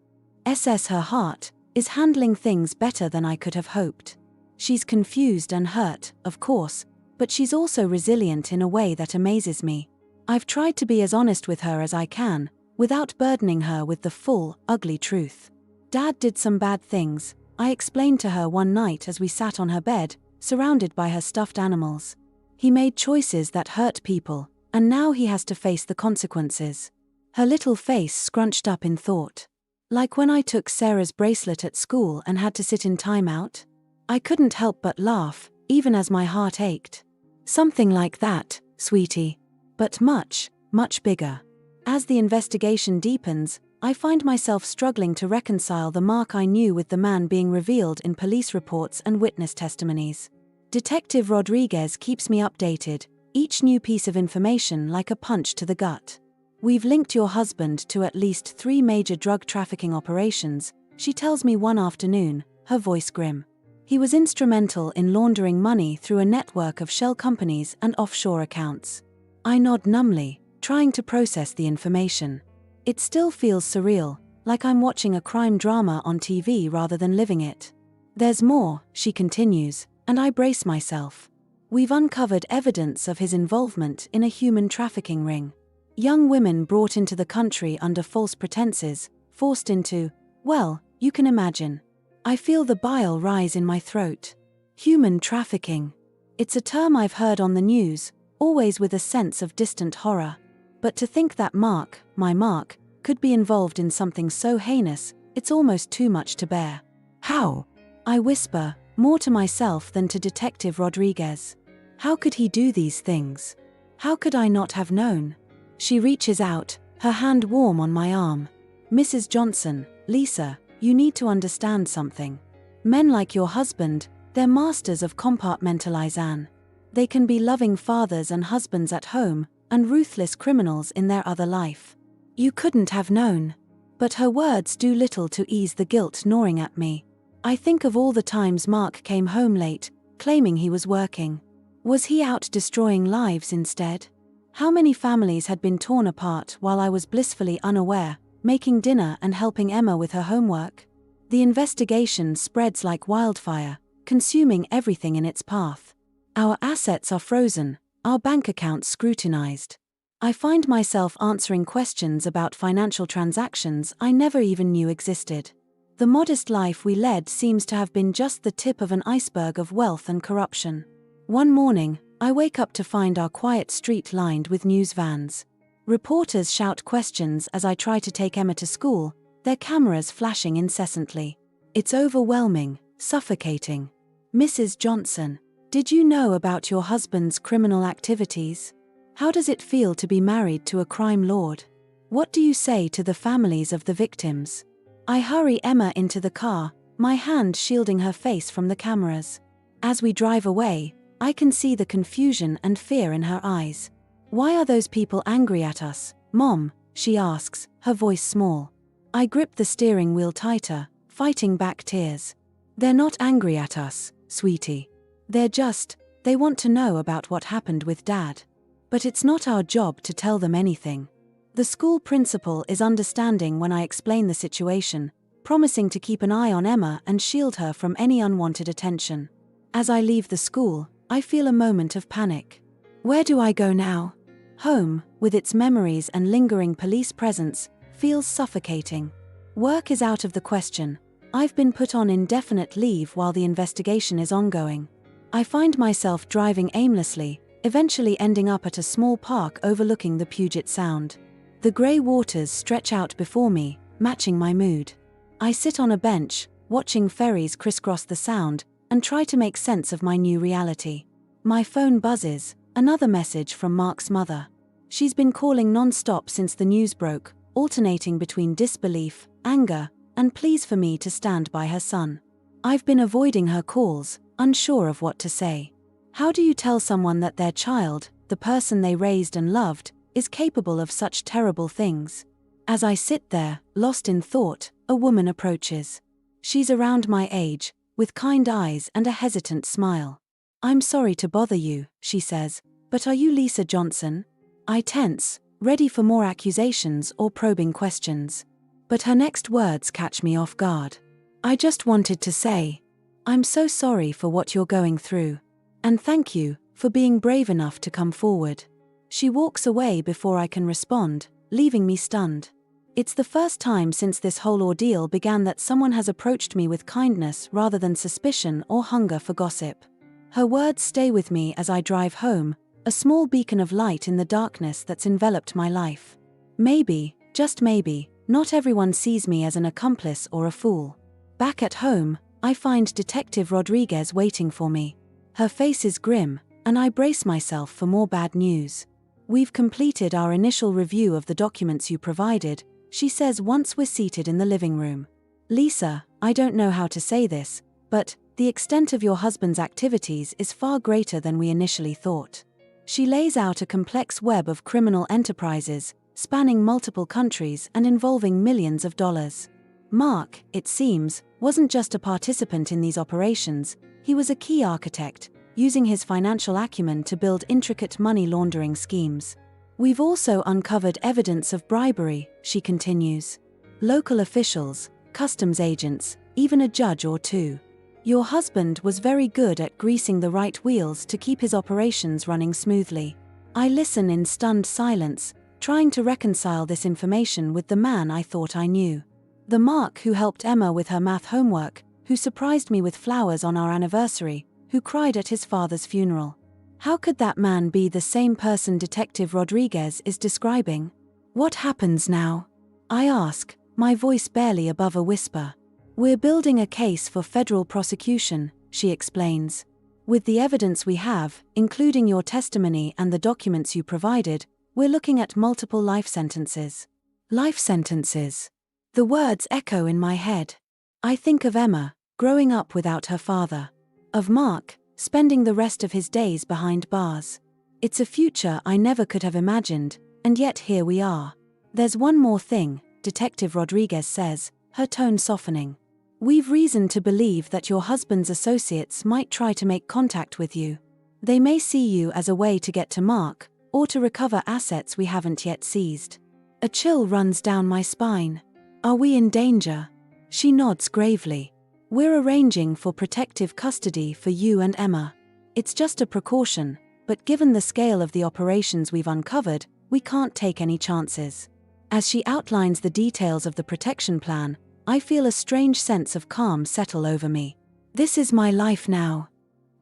SS her heart, is handling things better than I could have hoped. She's confused and hurt, of course, but she's also resilient in a way that amazes me. I've tried to be as honest with her as I can, without burdening her with the full, ugly truth. Dad did some bad things, I explained to her one night as we sat on her bed, surrounded by her stuffed animals. He made choices that hurt people, and now he has to face the consequences. Her little face scrunched up in thought. Like when I took Sarah's bracelet at school and had to sit in timeout? I couldn't help but laugh, even as my heart ached. Something like that, sweetie. But much, much bigger. As the investigation deepens, I find myself struggling to reconcile the Mark I knew with the man being revealed in police reports and witness testimonies. Detective Rodriguez keeps me updated, each new piece of information like a punch to the gut. We've linked your husband to at least 3 major drug trafficking operations, she tells me one afternoon, her voice grim. He was instrumental in laundering money through a network of shell companies and offshore accounts. I nod numbly, trying to process the information. It still feels surreal, like I'm watching a crime drama on TV rather than living it. There's more, she continues, and I brace myself. We've uncovered evidence of his involvement in a human trafficking ring. Young women brought into the country under false pretenses, forced into, well, you can imagine. I feel the bile rise in my throat. Human trafficking. It's a term I've heard on the news, always with a sense of distant horror. But to think that Mark, my Mark, could be involved in something so heinous, it's almost too much to bear. How? I whisper, more to myself than to Detective Rodriguez. How could he do these things? How could I not have known? She reaches out, her hand warm on my arm. Mrs. Johnson, Lisa, you need to understand something. Men like your husband, they're masters of compartmentalization. They can be loving fathers and husbands at home, and ruthless criminals in their other life. You couldn't have known. But her words do little to ease the guilt gnawing at me. I think of all the times Mark came home late, claiming he was working. Was he out destroying lives instead? How many families had been torn apart while I was blissfully unaware, making dinner and helping Emma with her homework? The investigation spreads like wildfire, consuming everything in its path. Our assets are frozen, our bank accounts scrutinized. I find myself answering questions about financial transactions I never even knew existed. The modest life we led seems to have been just the tip of an iceberg of wealth and corruption. One morning, I wake up to find our quiet street lined with news vans. Reporters shout questions as I try to take Emma to school, their cameras flashing incessantly. It's overwhelming, suffocating. Mrs. Johnson, did you know about your husband's criminal activities? How does it feel to be married to a crime lord? What do you say to the families of the victims? I hurry Emma into the car, my hand shielding her face from the cameras. As we drive away, I can see the confusion and fear in her eyes. Why are those people angry at us, Mom? She asks, her voice small. I grip the steering wheel tighter, fighting back tears. They're not angry at us, sweetie. They want to know about what happened with Dad. But it's not our job to tell them anything. The school principal is understanding when I explain the situation, promising to keep an eye on Emma and shield her from any unwanted attention. As I leave the school, I feel a moment of panic. Where do I go now? Home, with its memories and lingering police presence, feels suffocating. Work is out of the question. I've been put on indefinite leave while the investigation is ongoing. I find myself driving aimlessly, eventually ending up at a small park overlooking the Puget Sound. The grey waters stretch out before me, matching my mood. I sit on a bench, watching ferries crisscross the sound, and try to make sense of my new reality. My phone buzzes, another message from Mark's mother. She's been calling non-stop since the news broke, alternating between disbelief, anger, and pleas for me to stand by her son. I've been avoiding her calls, unsure of what to say. How do you tell someone that their child, the person they raised and loved, is capable of such terrible things? As I sit there, lost in thought, a woman approaches. She's around my age, with kind eyes and a hesitant smile. "I'm sorry to bother you," she says, "but are you Lisa Johnson?" I tense, ready for more accusations or probing questions. But her next words catch me off guard. "I just wanted to say, I'm so sorry for what you're going through. And thank you for being brave enough to come forward." She walks away before I can respond, leaving me stunned. It's the first time since this whole ordeal began that someone has approached me with kindness rather than suspicion or hunger for gossip. Her words stay with me as I drive home, a small beacon of light in the darkness that's enveloped my life. Maybe, just maybe, not everyone sees me as an accomplice or a fool. Back at home, I find Detective Rodriguez waiting for me. Her face is grim, and I brace myself for more bad news. "We've completed our initial review of the documents you provided," she says once we're seated in the living room. "Lisa, I don't know how to say this, but the extent of your husband's activities is far greater than we initially thought." She lays out a complex web of criminal enterprises, spanning multiple countries and involving millions of dollars. Mark, it seems, wasn't just a participant in these operations, he was a key architect, using his financial acumen to build intricate money laundering schemes. "We've also uncovered evidence of bribery," she continues. "Local officials, customs agents, even a judge or two. Your husband was very good at greasing the right wheels to keep his operations running smoothly." I listen in stunned silence, trying to reconcile this information with the man I thought I knew. The Mark who helped Emma with her math homework, who surprised me with flowers on our anniversary, who cried at his father's funeral. How could that man be the same person Detective Rodriguez is describing? "What happens now?" I ask, my voice barely above a whisper. "We're building a case for federal prosecution," she explains. "With the evidence we have, including your testimony and the documents you provided, we're looking at multiple life sentences." Life sentences. The words echo in my head. I think of Emma, growing up without her father. Of Mark, spending the rest of his days behind bars. It's a future I never could have imagined, and yet here we are. "There's one more thing," Detective Rodriguez says, her tone softening. "We've reason to believe that your husband's associates might try to make contact with you. They may see you as a way to get to Mark, or to recover assets we haven't yet seized." A chill runs down my spine. "Are we in danger?" She nods gravely. "We're arranging for protective custody for you and Emma. It's just a precaution, but given the scale of the operations we've uncovered, we can't take any chances." As she outlines the details of the protection plan, I feel a strange sense of calm settle over me. This is my life now.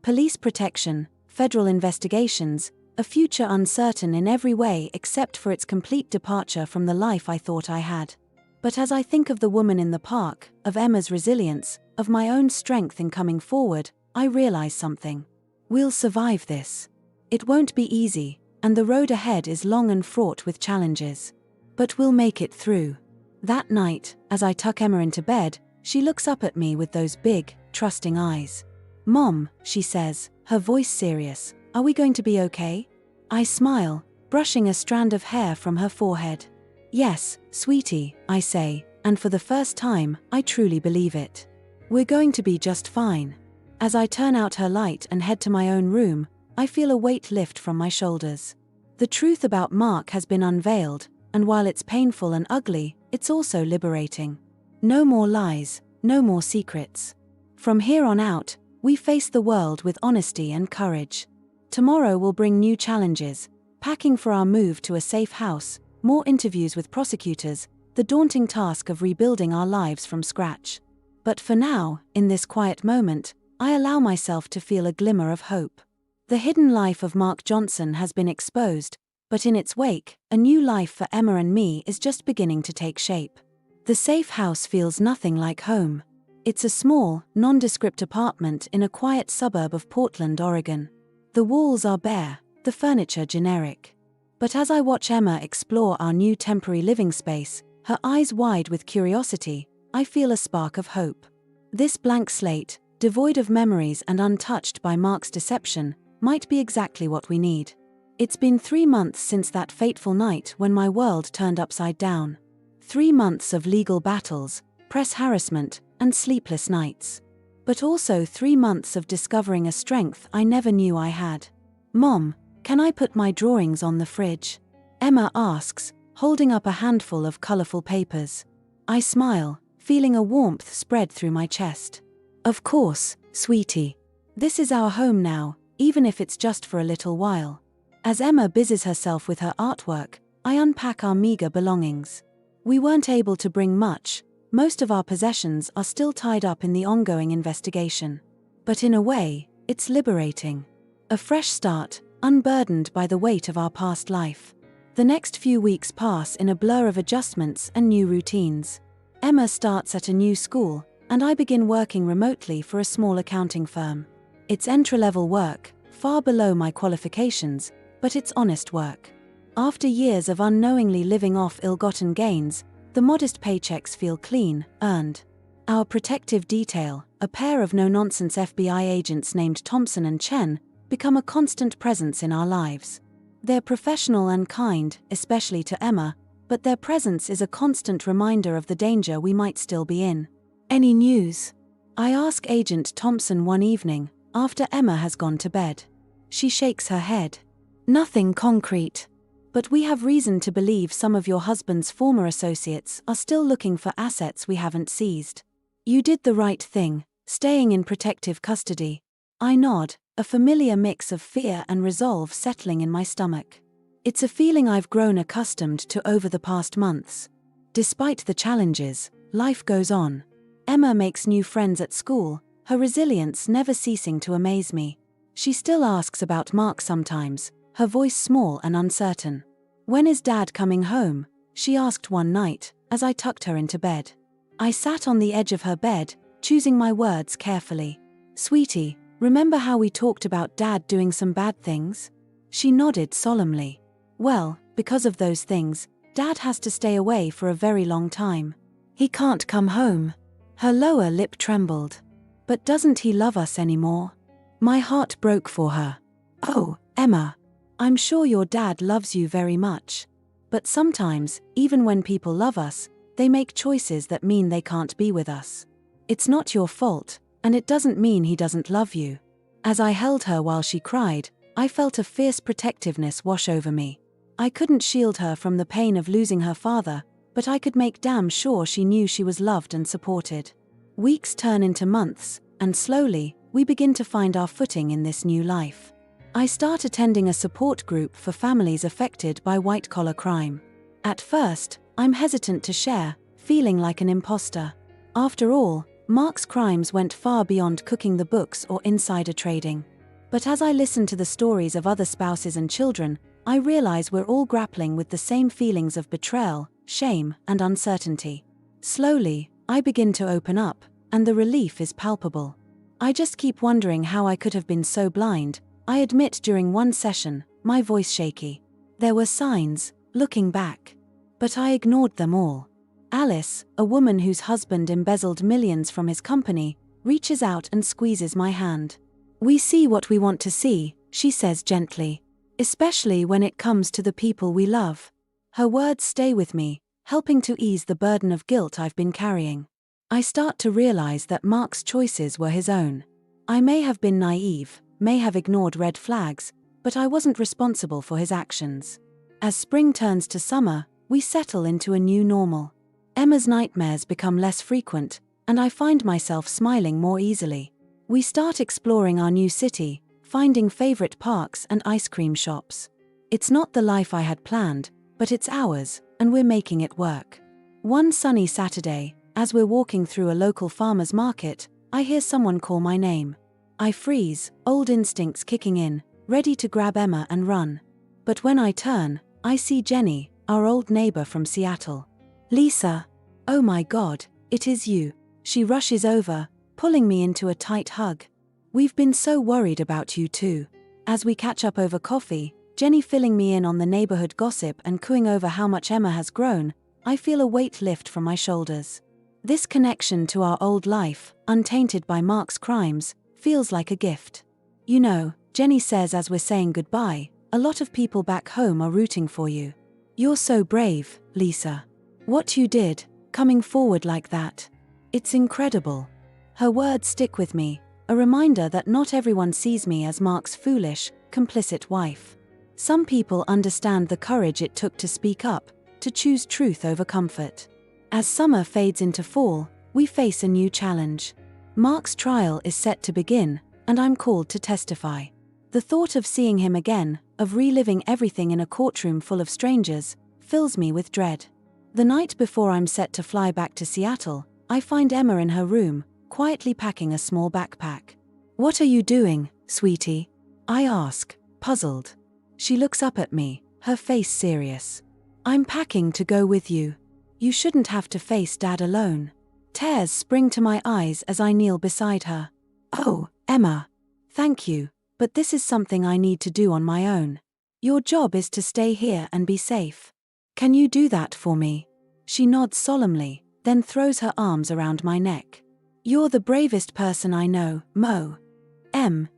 Police protection, federal investigations, a future uncertain in every way except for its complete departure from the life I thought I had. But as I think of the woman in the park, of Emma's resilience, of my own strength in coming forward, I realize something. We'll survive this. It won't be easy, and the road ahead is long and fraught with challenges. But we'll make it through. That night, as I tuck Emma into bed, she looks up at me with those big, trusting eyes. "Mom," she says, her voice serious, "are we going to be okay?" I smile, brushing a strand of hair from her forehead. "Yes, sweetie," I say, and for the first time, I truly believe it. "We're going to be just fine." As I turn out her light and head to my own room, I feel a weight lift from my shoulders. The truth about Mark has been unveiled, and while it's painful and ugly, it's also liberating. No more lies, no more secrets. From here on out, we face the world with honesty and courage. Tomorrow will bring new challenges, packing for our move to a safe house, more interviews with prosecutors, the daunting task of rebuilding our lives from scratch. But for now, in this quiet moment, I allow myself to feel a glimmer of hope. The hidden life of Mark Johnson has been exposed, but in its wake, a new life for Emma and me is just beginning to take shape. The safe house feels nothing like home. It's a small, nondescript apartment in a quiet suburb of Portland, Oregon. The walls are bare, the furniture generic. But as I watch Emma explore our new temporary living space, her eyes wide with curiosity, I feel a spark of hope. This blank slate, devoid of memories and untouched by Mark's deception, might be exactly what we need. It's been 3 months since that fateful night when my world turned upside down. 3 months of legal battles, press harassment, and sleepless nights. But also 3 months of discovering a strength I never knew I had. "Mom, can I put my drawings on the fridge?" Emma asks, holding up a handful of colorful papers. I smile, feeling a warmth spread through my chest. "Of course, sweetie. This is our home now, even if it's just for a little while." As Emma busies herself with her artwork, I unpack our meager belongings. We weren't able to bring much. Most of our possessions are still tied up in the ongoing investigation. But in a way, it's liberating. A fresh start, unburdened by the weight of our past life. The next few weeks pass in a blur of adjustments and new routines. Emma starts at a new school, and I begin working remotely for a small accounting firm. It's entry-level work, far below my qualifications, but it's honest work. After years of unknowingly living off ill-gotten gains, the modest paychecks feel clean, earned. Our protective detail, a pair of no-nonsense FBI agents named Thompson and Chen, become a constant presence in our lives. They're professional and kind, especially to Emma, but their presence is a constant reminder of the danger we might still be in. "Any news?" I ask Agent Thompson one evening, after Emma has gone to bed. She shakes her head. "Nothing concrete. But we have reason to believe some of your husband's former associates are still looking for assets we haven't seized. You did the right thing, staying in protective custody." I nod, a familiar mix of fear and resolve settling in my stomach. It's a feeling I've grown accustomed to over the past months. Despite the challenges, life goes on. Emma makes new friends at school, her resilience never ceasing to amaze me. She still asks about Mark sometimes, her voice small and uncertain. "When is Dad coming home?" she asked one night, as I tucked her into bed. I sat on the edge of her bed, choosing my words carefully. "Sweetie, remember how we talked about Dad doing some bad things?" She nodded solemnly. "Well, because of those things, Dad has to stay away for a very long time. He can't come home." Her lower lip trembled. "But doesn't he love us anymore?" My heart broke for her. "Oh, Emma. I'm sure your dad loves you very much. But sometimes, even when people love us, they make choices that mean they can't be with us. It's not your fault, and it doesn't mean he doesn't love you." As I held her while she cried, I felt a fierce protectiveness wash over me. I couldn't shield her from the pain of losing her father, but I could make damn sure she knew she was loved and supported. Weeks turn into months, and slowly, we begin to find our footing in this new life. I start attending a support group for families affected by white-collar crime. At first, I'm hesitant to share, feeling like an imposter. After all, Mark's crimes went far beyond cooking the books or insider trading. But as I listen to the stories of other spouses and children, I realize we're all grappling with the same feelings of betrayal, shame, and uncertainty. Slowly, I begin to open up, and the relief is palpable. I just keep wondering how I could have been so blind. I admit during one session, my voice shaky. There were signs, looking back. But I ignored them all. Alice, a woman whose husband embezzled millions from his company, reaches out and squeezes my hand. "We see what we want to see," she says gently. "Especially when it comes to the people we love." Her words stay with me, helping to ease the burden of guilt I've been carrying. I start to realize that Mark's choices were his own. I may have been naive, may have ignored red flags, but I wasn't responsible for his actions. As spring turns to summer, we settle into a new normal. Emma's nightmares become less frequent, and I find myself smiling more easily. We start exploring our new city, finding favorite parks and ice cream shops. It's not the life I had planned, but it's ours, and we're making it work. One sunny Saturday, as we're walking through a local farmer's market, I hear someone call my name. I freeze, old instincts kicking in, ready to grab Emma and run. But when I turn, I see Jenny, our old neighbor from Seattle. "Lisa. Oh my God, it is you." She rushes over, pulling me into a tight hug. We've been so worried about you too. As we catch up over coffee, Jenny filling me in on the neighborhood gossip and cooing over how much Emma has grown, I feel a weight lift from my shoulders. This connection to our old life, untainted by Mark's crimes, feels like a gift. You know, Jenny says as we're saying goodbye, a lot of people back home are rooting for you. You're so brave, Lisa. What you did, coming forward like that. It's incredible. Her words stick with me, a reminder that not everyone sees me as Mark's foolish, complicit wife. Some people understand the courage it took to speak up, to choose truth over comfort. As summer fades into fall, we face a new challenge. Mark's trial is set to begin, and I'm called to testify. The thought of seeing him again, of reliving everything in a courtroom full of strangers, fills me with dread. The night before I'm set to fly back to Seattle, I find Emma in her room, quietly packing a small backpack. "What are you doing, sweetie?" I ask, puzzled. She looks up at me, her face serious. "I'm packing to go with you. You shouldn't have to face Dad alone." Tears spring to my eyes as I kneel beside her. "Oh, Emma. Thank you, but this is something I need to do on my own. Your job is to stay here and be safe. Can you do that for me?" She nods solemnly, then throws her arms around my neck. "You're the bravest person I know, Mo."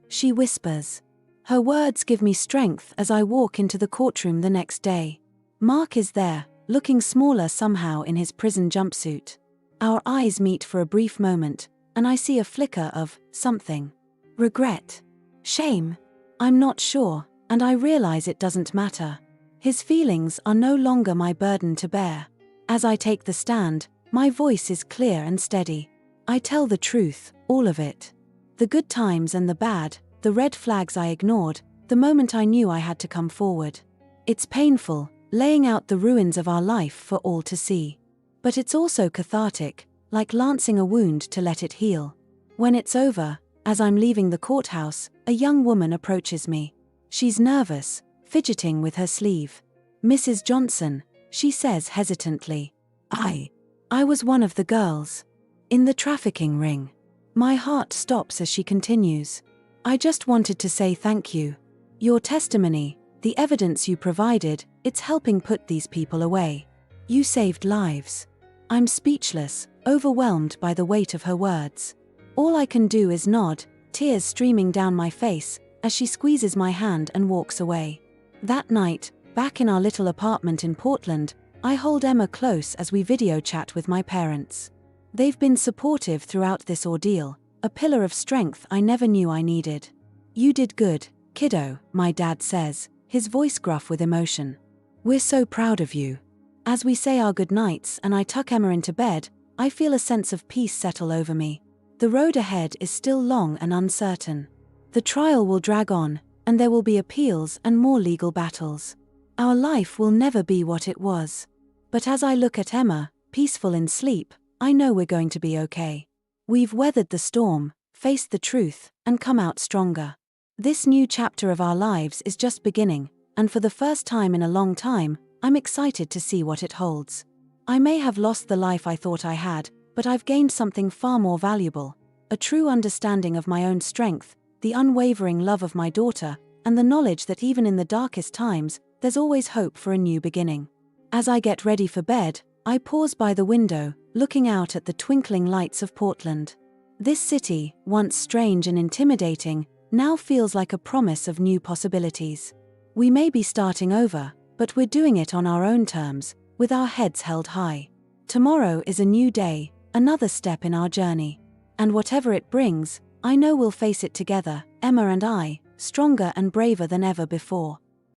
She whispers. Her words give me strength as I walk into the courtroom the next day. Mark is there, looking smaller somehow in his prison jumpsuit. Our eyes meet for a brief moment, and I see a flicker of something. Regret. Shame. I'm not sure, and I realize it doesn't matter. His feelings are no longer my burden to bear. As I take the stand, my voice is clear and steady. I tell the truth, all of it. The good times and the bad, the red flags I ignored, the moment I knew I had to come forward. It's painful, laying out the ruins of our life for all to see. But it's also cathartic, like lancing a wound to let it heal. When it's over, as I'm leaving the courthouse, a young woman approaches me. She's nervous, fidgeting with her sleeve. "Mrs. Johnson," she says hesitantly. I was one of the girls. In the trafficking ring." My heart stops as she continues. "I just wanted to say thank you. Your testimony, the evidence you provided, it's helping put these people away. You saved lives." I'm speechless, overwhelmed by the weight of her words. All I can do is nod, tears streaming down my face, as she squeezes my hand and walks away. That night, back in our little apartment in Portland, I hold Emma close as we video chat with my parents. They've been supportive throughout this ordeal, a pillar of strength I never knew I needed. "You did good, kiddo," my dad says, his voice gruff with emotion. "We're so proud of you." As we say our goodnights and I tuck Emma into bed, I feel a sense of peace settle over me. The road ahead is still long and uncertain. The trial will drag on, and there will be appeals and more legal battles. Our life will never be what it was. But as I look at Emma, peaceful in sleep, I know we're going to be okay. We've weathered the storm, faced the truth, and come out stronger. This new chapter of our lives is just beginning, and for the first time in a long time, I'm excited to see what it holds. I may have lost the life I thought I had, but I've gained something far more valuable: a true understanding of my own strength, the unwavering love of my daughter, and the knowledge that even in the darkest times, there's always hope for a new beginning. As I get ready for bed, I pause by the window, looking out at the twinkling lights of Portland. This city, once strange and intimidating, now feels like a promise of new possibilities. We may be starting over, but we're doing it on our own terms, with our heads held high. Tomorrow is a new day, another step in our journey. And whatever it brings, I know we'll face it together, Emma and I, stronger and braver than ever before.